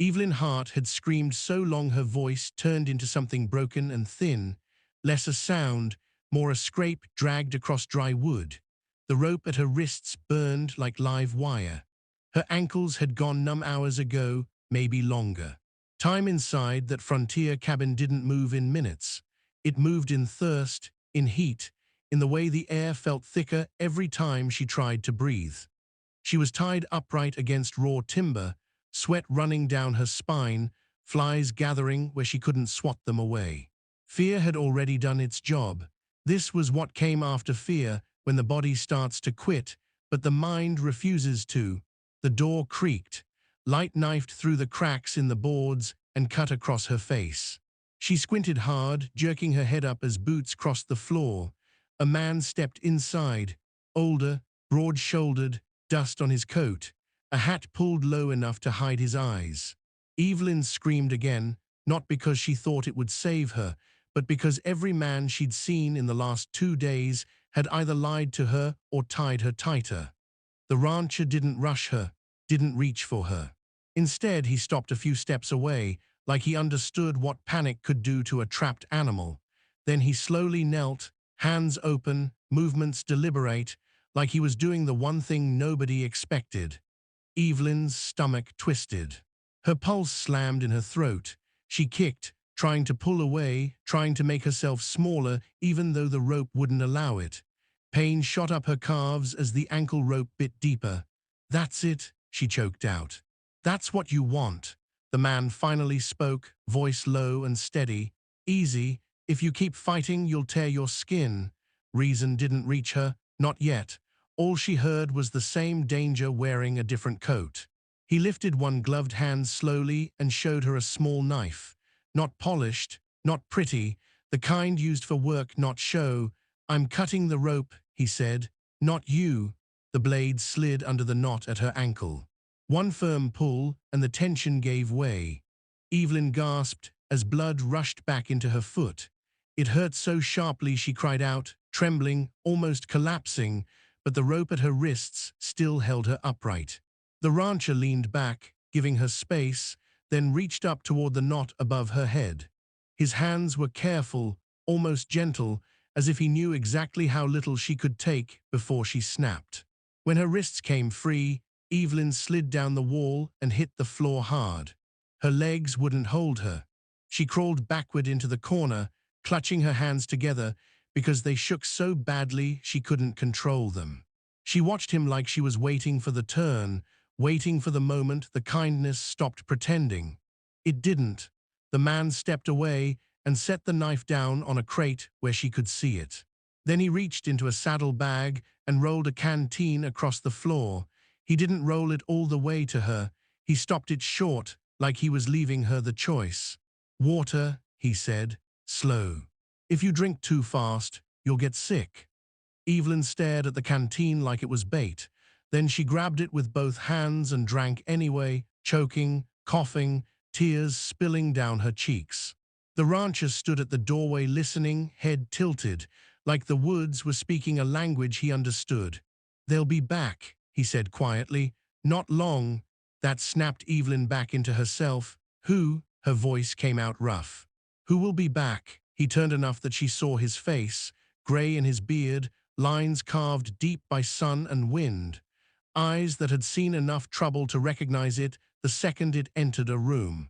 Evelyn Hart had screamed so long her voice turned into something broken and thin, less a sound, more a scrape dragged across dry wood. The rope at her wrists burned like live wire. Her ankles had gone numb hours ago, maybe longer. Time inside that frontier cabin didn't move in minutes. It moved in thirst, in heat, in the way the air felt thicker every time she tried to breathe. She was tied upright against raw timber, sweat running down her spine, flies gathering where she couldn't swat them away. Fear had already done its job. This was what came after fear, when the body starts to quit, but the mind refuses to. The door creaked. Light knifed through the cracks in the boards and cut across her face. She squinted hard, jerking her head up as boots crossed the floor. A man stepped inside, older, broad-shouldered, dust on his coat, a hat pulled low enough to hide his eyes. Evelyn screamed again, not because she thought it would save her, but because every man she'd seen in the last 2 days had either lied to her or tied her tighter. The rancher didn't rush her, didn't reach for her. Instead, he stopped a few steps away, like he understood what panic could do to a trapped animal. Then he slowly knelt, hands open, movements deliberate, like he was doing the one thing nobody expected. Evelyn's stomach twisted. Her pulse slammed in her throat. She kicked, trying to pull away, trying to make herself smaller, even though the rope wouldn't allow it. Pain shot up her calves as the ankle rope bit deeper. "That's it," she choked out. "That's what you want." The man finally spoke, voice low and steady. "Easy. If you keep fighting, you'll tear your skin." Reason didn't reach her, not yet. All she heard was the same danger wearing a different coat. He lifted one gloved hand slowly and showed her a small knife. Not polished, not pretty, the kind used for work, not show. "I'm cutting the rope," he said. "Not you." The blade slid under the knot at her ankle. One firm pull, and the tension gave way. Evelyn gasped as blood rushed back into her foot. It hurt so sharply she cried out, trembling, almost collapsing, but the rope at her wrists still held her upright. The rancher leaned back, giving her space, then reached up toward the knot above her head. His hands were careful, almost gentle, as if he knew exactly how little she could take before she snapped. When her wrists came free, Evelyn slid down the wall and hit the floor hard. Her legs wouldn't hold her. She crawled backward into the corner, clutching her hands together because they shook so badly she couldn't control them. She watched him like she was waiting for the turn, waiting for the moment the kindness stopped pretending. It didn't. The man stepped away and set the knife down on a crate where she could see it. Then he reached into a saddle bag and rolled a canteen across the floor. He didn't roll it all the way to her. He stopped it short, like he was leaving her the choice. "Water," he said, slow. "If you drink too fast, you'll get sick." Evelyn stared at the canteen like it was bait. Then she grabbed it with both hands and drank anyway, choking, coughing, tears spilling down her cheeks. The rancher stood at the doorway listening, head tilted, like the woods were speaking a language he understood. "They'll be back," he said quietly. "Not long." That snapped Evelyn back into herself. "Who?" Her voice came out rough. "Who will be back?" He turned enough that she saw his face, gray in his beard, lines carved deep by sun and wind. Eyes that had seen enough trouble to recognize it the second it entered a room.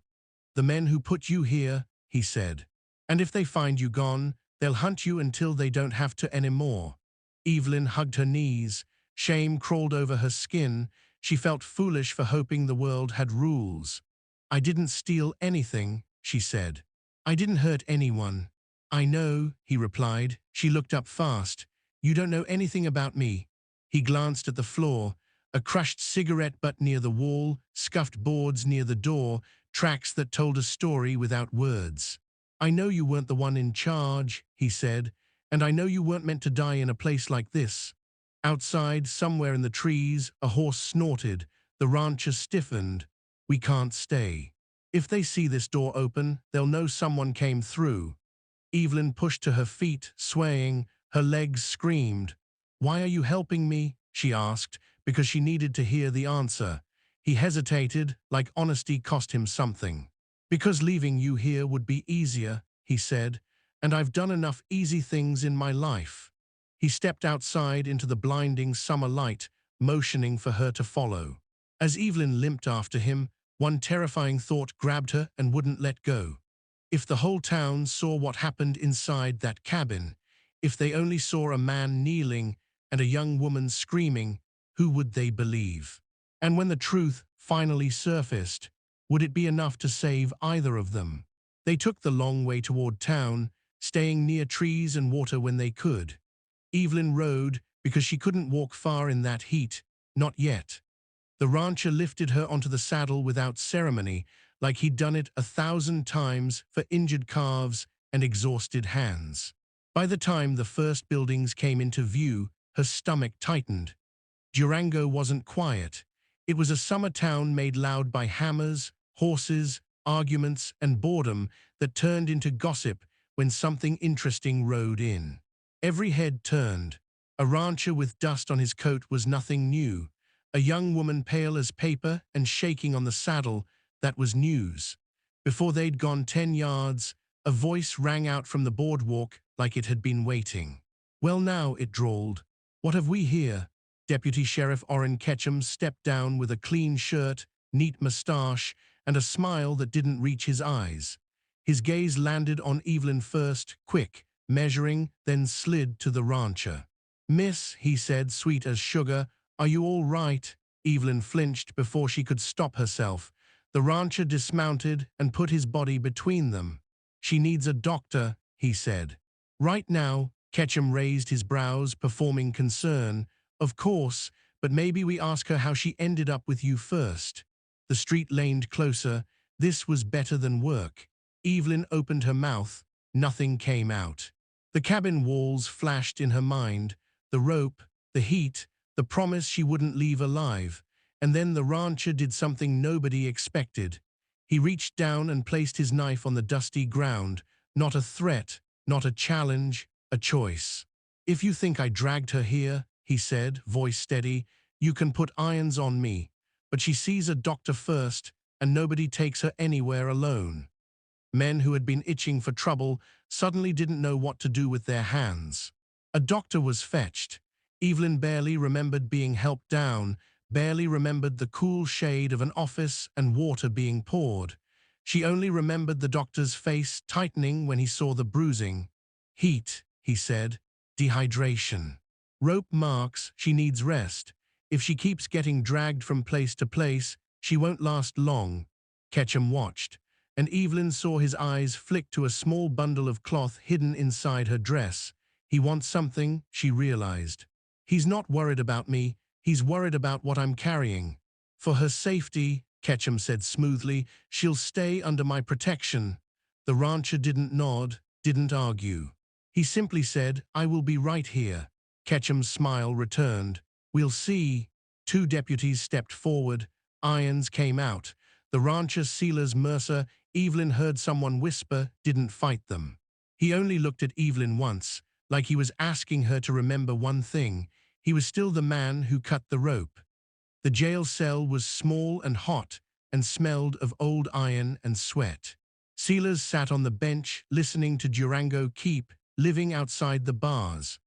"The men who put you here," he said. "And if they find you gone, they'll hunt you until they don't have to anymore." Evelyn hugged her knees. Shame crawled over her skin. She felt foolish for hoping the world had rules. "I didn't steal anything," she said. "I didn't hurt anyone." "I know," he replied. She looked up fast. "You don't know anything about me." He glanced at the floor. A crushed cigarette butt near the wall, scuffed boards near the door, tracks that told a story without words. "I know you weren't the one in charge," he said, "and I know you weren't meant to die in a place like this." Outside, somewhere in the trees, a horse snorted. The rancher stiffened. "We can't stay. If they see this door open, they'll know someone came through." Evelyn pushed to her feet, swaying. Her legs screamed. "Why are you helping me?" she asked, because she needed to hear the answer. He hesitated, like honesty cost him something. "Because leaving you here would be easier," he said, "and I've done enough easy things in my life." He stepped outside into the blinding summer light, motioning for her to follow. As Evelyn limped after him, one terrifying thought grabbed her and wouldn't let go. If the whole town saw what happened inside that cabin, if they only saw a man kneeling and a young woman screaming, who would they believe? And when the truth finally surfaced, would it be enough to save either of them? They took the long way toward town, staying near trees and water when they could. Evelyn rode because she couldn't walk far in that heat, not yet. The rancher lifted her onto the saddle without ceremony, like he'd done it 1,000 times for injured calves and exhausted hands. By the time the first buildings came into view, her stomach tightened. Durango wasn't quiet. It was a summer town made loud by hammers, horses, arguments, and boredom that turned into gossip when something interesting rode in. Every head turned. A rancher with dust on his coat was nothing new. A young woman pale as paper and shaking on the saddle, that was news. Before they'd gone 10 yards, a voice rang out from the boardwalk like it had been waiting. "Well now," it drawled, "what have we here?" Deputy Sheriff Orrin Ketchum stepped down with a clean shirt, neat mustache, and a smile that didn't reach his eyes. His gaze landed on Evelyn first, quick, measuring, then slid to the rancher. "Miss," he said, sweet as sugar, "are you all right?" Evelyn flinched before she could stop herself. The rancher dismounted and put his body between them. "She needs a doctor," he said. "Right now," Ketchum raised his brows, performing concern. "Of course, but maybe we ask her how she ended up with you first." The street laned closer. This was better than work. Evelyn opened her mouth. Nothing came out. The cabin walls flashed in her mind. The rope, the heat, the promise she wouldn't leave alive. And then the rancher did something nobody expected. He reached down and placed his knife on the dusty ground. Not a threat, not a challenge, a choice. "If you think I dragged her here," he said, voice steady, "you can put irons on me. But she sees a doctor first, and nobody takes her anywhere alone." Men who had been itching for trouble suddenly didn't know what to do with their hands. A doctor was fetched. Evelyn barely remembered being helped down, barely remembered the cool shade of an office and water being poured. She only remembered the doctor's face tightening when he saw the bruising. "Heat," he said, "dehydration. Rope marks, she needs rest. If she keeps getting dragged from place to place, she won't last long." Ketchum watched, and Evelyn saw his eyes flick to a small bundle of cloth hidden inside her dress. "He wants something," she realized. "He's not worried about me, he's worried about what I'm carrying." "For her safety," Ketchum said smoothly, "she'll stay under my protection." The rancher didn't nod, didn't argue. He simply said, "I will be right here." Ketchum's smile returned. "We'll see." Two deputies stepped forward. Irons came out. The rancher, Silas Mercer, Evelyn heard someone whisper, didn't fight them. He only looked at Evelyn once, like he was asking her to remember one thing. He was still the man who cut the rope. The jail cell was small and hot and smelled of old iron and sweat. Silas sat on the bench, listening to Durango keep, living outside the bars.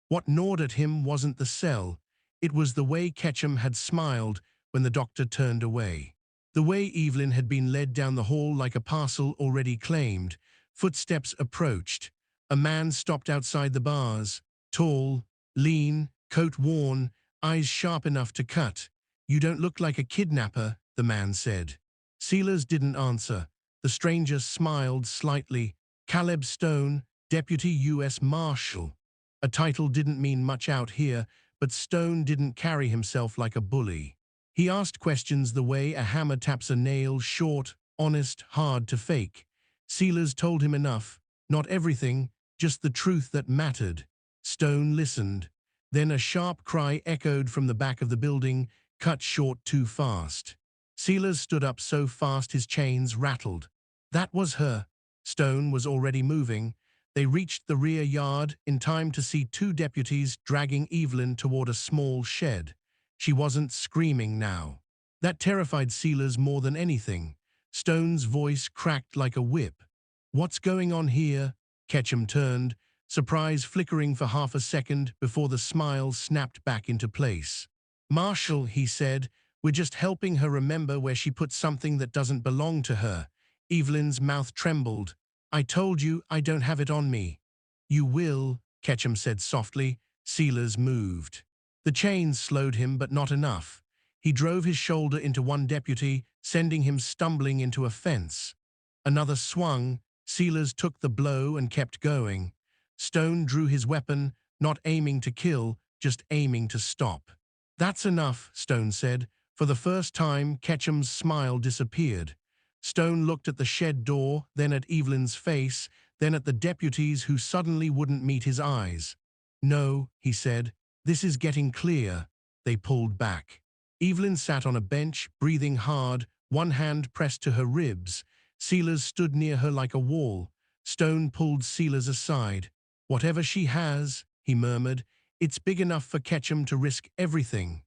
What gnawed at him wasn't the cell. It was the way Ketchum had smiled when the doctor turned away. The way Evelyn had been led down the hall like a parcel already claimed. Footsteps approached. A man stopped outside the bars. Tall, lean, coat worn, eyes sharp enough to cut. "You don't look like a kidnapper," the man said. Silas didn't answer. The stranger smiled slightly. "Caleb Stone, Deputy U.S. Marshal." A title didn't mean much out here, but Stone didn't carry himself like a bully. He asked questions the way a hammer taps a nail, short, honest, hard to fake. Silas told him enough, not everything, just the truth that mattered. Stone listened. Then a sharp cry echoed from the back of the building, cut short too fast. Silas stood up so fast his chains rattled. That was her. Stone was already moving. They reached the rear yard in time to see two deputies dragging Evelyn toward a small shed. She wasn't screaming now. That terrified Sealers more than anything. Stone's voice cracked like a whip. "What's going on here?" Ketchum turned, surprise flickering for half a second before the smile snapped back into place. "Marshall," he said, "we're just helping her remember where she put something that doesn't belong to her." Evelyn's mouth trembled. "I told you I don't have it on me." "You will," Ketchum said softly. Sealers moved. The chains slowed him, but not enough. He drove his shoulder into one deputy, sending him stumbling into a fence. Another swung. Sealers took the blow and kept going. Stone drew his weapon, not aiming to kill, just aiming to stop. "That's enough," Stone said. For the first time, Ketchum's smile disappeared. Stone looked at the shed door, then at Evelyn's face, then at the deputies who suddenly wouldn't meet his eyes. "No," he said, "this is getting clear." They pulled back. Evelyn sat on a bench, breathing hard, one hand pressed to her ribs. Sealers stood near her like a wall. Stone pulled Sealers aside. "Whatever she has," he murmured, "it's big enough for Ketchum to risk everything."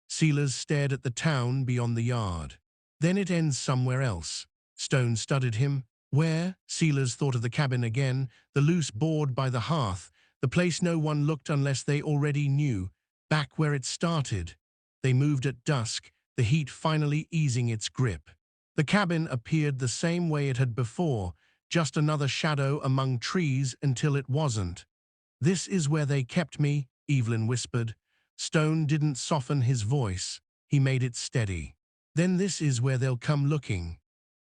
Sealers stared at the town beyond the yard. "Then it ends somewhere else." Stone studied him. "Where?" Sealers thought of the cabin again, the loose board by the hearth, the place no one looked unless they already knew. Back where it started. They moved at dusk, the heat finally easing its grip. The cabin appeared the same way it had before, just another shadow among trees until it wasn't. "This is where they kept me," Evelyn whispered. Stone didn't soften his voice. He made it steady. "Then this is where they'll come looking."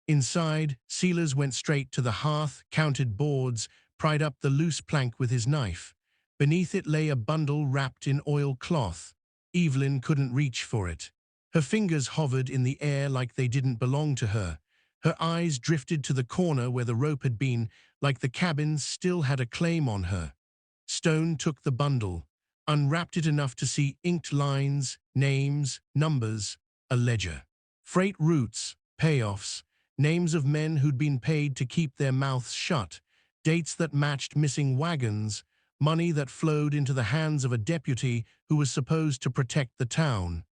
Inside, Sealers went straight to the hearth, counted boards, pried up the loose plank with his knife. Beneath it lay a bundle wrapped in oilcloth. Evelyn couldn't reach for it. Her fingers hovered in the air like they didn't belong to her. Her eyes drifted to the corner where the rope had been, like the cabin still had a claim on her. Stone took the bundle, unwrapped it enough to see inked lines, names, numbers, a ledger. Freight routes, payoffs, names of men who'd been paid to keep their mouths shut, dates that matched missing wagons, money that flowed into the hands of a deputy who was supposed to protect the town.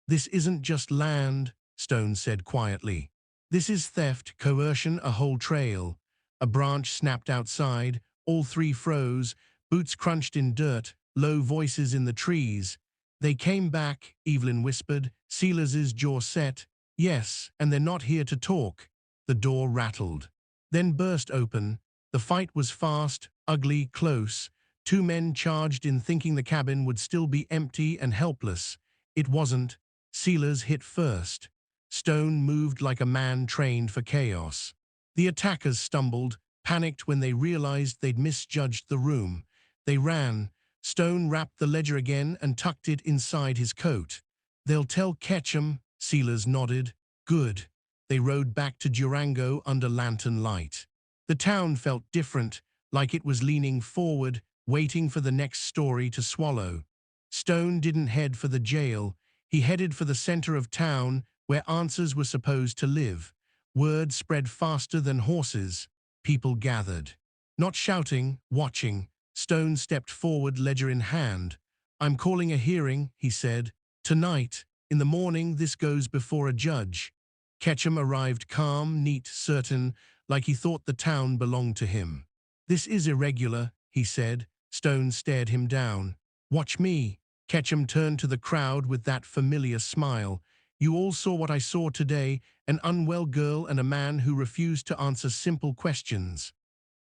"This isn't just land," Stone said quietly. "This is theft, coercion, a whole trail." A branch snapped outside, all three froze, boots crunched in dirt, low voices in the trees. "They came back," Evelyn whispered, Sealers' jaw set. "Yes, and they're not here to talk." The door rattled. Then burst open. The fight was fast, ugly, close. Two men charged in thinking the cabin would still be empty and helpless. It wasn't. Sealers hit first. Stone moved like a man trained for chaos. The attackers stumbled, panicked when they realized they'd misjudged the room. They ran. Stone wrapped the ledger again and tucked it inside his coat. "They'll tell Ketchum," Sealers nodded. "Good." They rode back to Durango under lantern light. The town felt different, like it was leaning forward, waiting for the next story to swallow. Stone didn't head for the jail. He headed for the center of town, where answers were supposed to live. Word spread faster than horses. People gathered. Not shouting, watching. Stone stepped forward, ledger in hand. "I'm calling a hearing," he said. "Tonight. In the morning, this goes before a judge." Ketchum arrived calm, neat, certain, like he thought the town belonged to him. "This is irregular," he said. Stone stared him down. "Watch me." Ketchum turned to the crowd with that familiar smile. "You all saw what I saw today, an unwell girl and a man who refused to answer simple questions."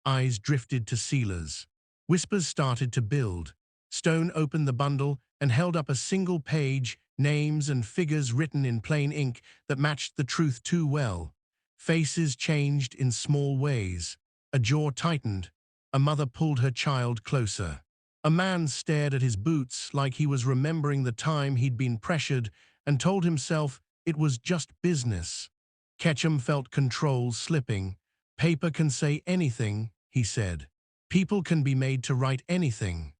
Eyes drifted to Sealers. Whispers started to build. Stone opened the bundle and held up a single page, names and figures written in plain ink that matched the truth too well. Faces changed in small ways. A jaw tightened. A mother pulled her child closer. A man stared at his boots like he was remembering the time he'd been pressured and told himself it was just business. Ketchum felt control slipping. "Paper can say anything," he said. "People can be made to write anything."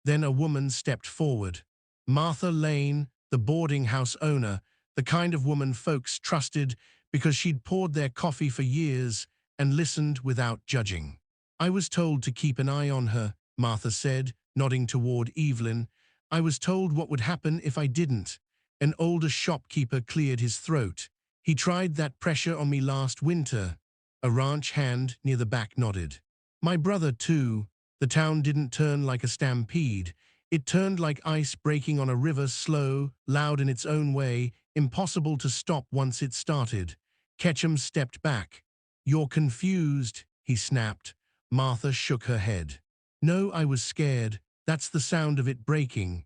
Then a woman stepped forward. Martha Lane, the boarding house owner, the kind of woman folks trusted because she'd poured their coffee for years and listened without judging. "I was told to keep an eye on her," Martha said, nodding toward Evelyn. "I was told what would happen if I didn't." An older shopkeeper cleared his throat. He tried that pressure on me last winter. A ranch hand near the back nodded. My brother, too. The town didn't turn like a stampede. It turned like ice breaking on a river, slow, loud in its own way, impossible to stop once it started. Ketchum stepped back. You're confused, he snapped. Martha shook her head. No, I was scared. That's the sound of it breaking.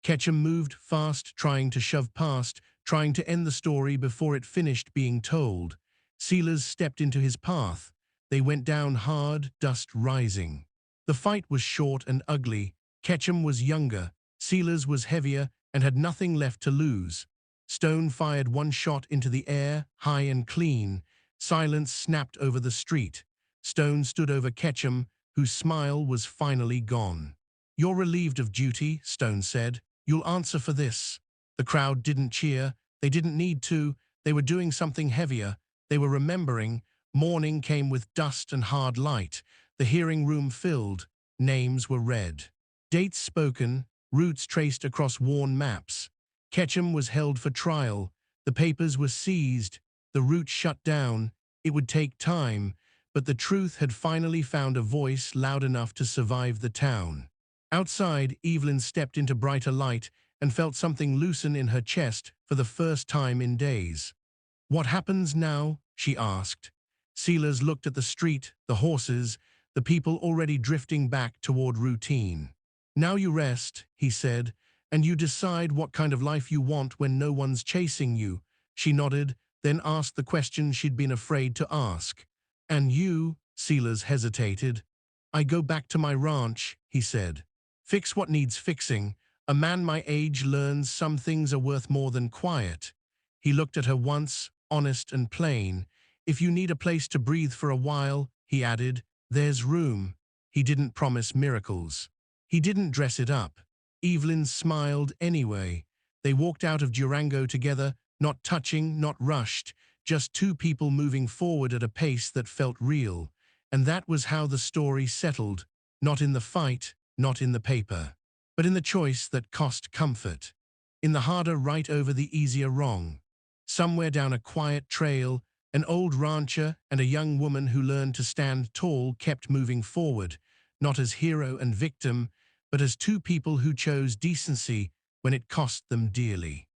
Ketchum moved fast, trying to shove past, trying to end the story before it finished being told. Sealers stepped into his path. They went down hard, dust rising. The fight was short and ugly. Ketchum was younger. Sealers was heavier and had nothing left to lose. Stone fired one shot into the air, high and clean. Silence snapped over the street. Stone stood over Ketchum, whose smile was finally gone. You're relieved of duty, Stone said. You'll answer for this. The crowd didn't cheer. They didn't need to. They were doing something heavier. They were remembering. Morning came with dust and hard light. The hearing room filled. Names were read. Dates spoken. Routes traced across worn maps. Ketchum was held for trial. The papers were seized. The route shut down. It would take time, but the truth had finally found a voice loud enough to survive the town. Outside, Evelyn stepped into brighter light and felt something loosen in her chest for the first time in days. What happens now? She asked. Sealers looked at the street, the horses, the people already drifting back toward routine. Now you rest, he said, and you decide what kind of life you want when no one's chasing you. She nodded, then asked the question she'd been afraid to ask. And you? Sealers hesitated. I go back to my ranch, he said. Fix what needs fixing. A man my age learns some things are worth more than quiet. He looked at her once, honest and plain. If you need a place to breathe for a while, he added, there's room. He didn't promise miracles. He didn't dress it up. Evelyn smiled anyway. They walked out of Durango together, not touching, not rushed, just two people moving forward at a pace that felt real. And that was how the story settled, not in the fight, not in the paper, but in the choice that cost comfort, in the harder right over the easier wrong. Somewhere down a quiet trail, an old rancher and a young woman who learned to stand tall kept moving forward, not as hero and victim, but as two people who chose decency when it cost them dearly.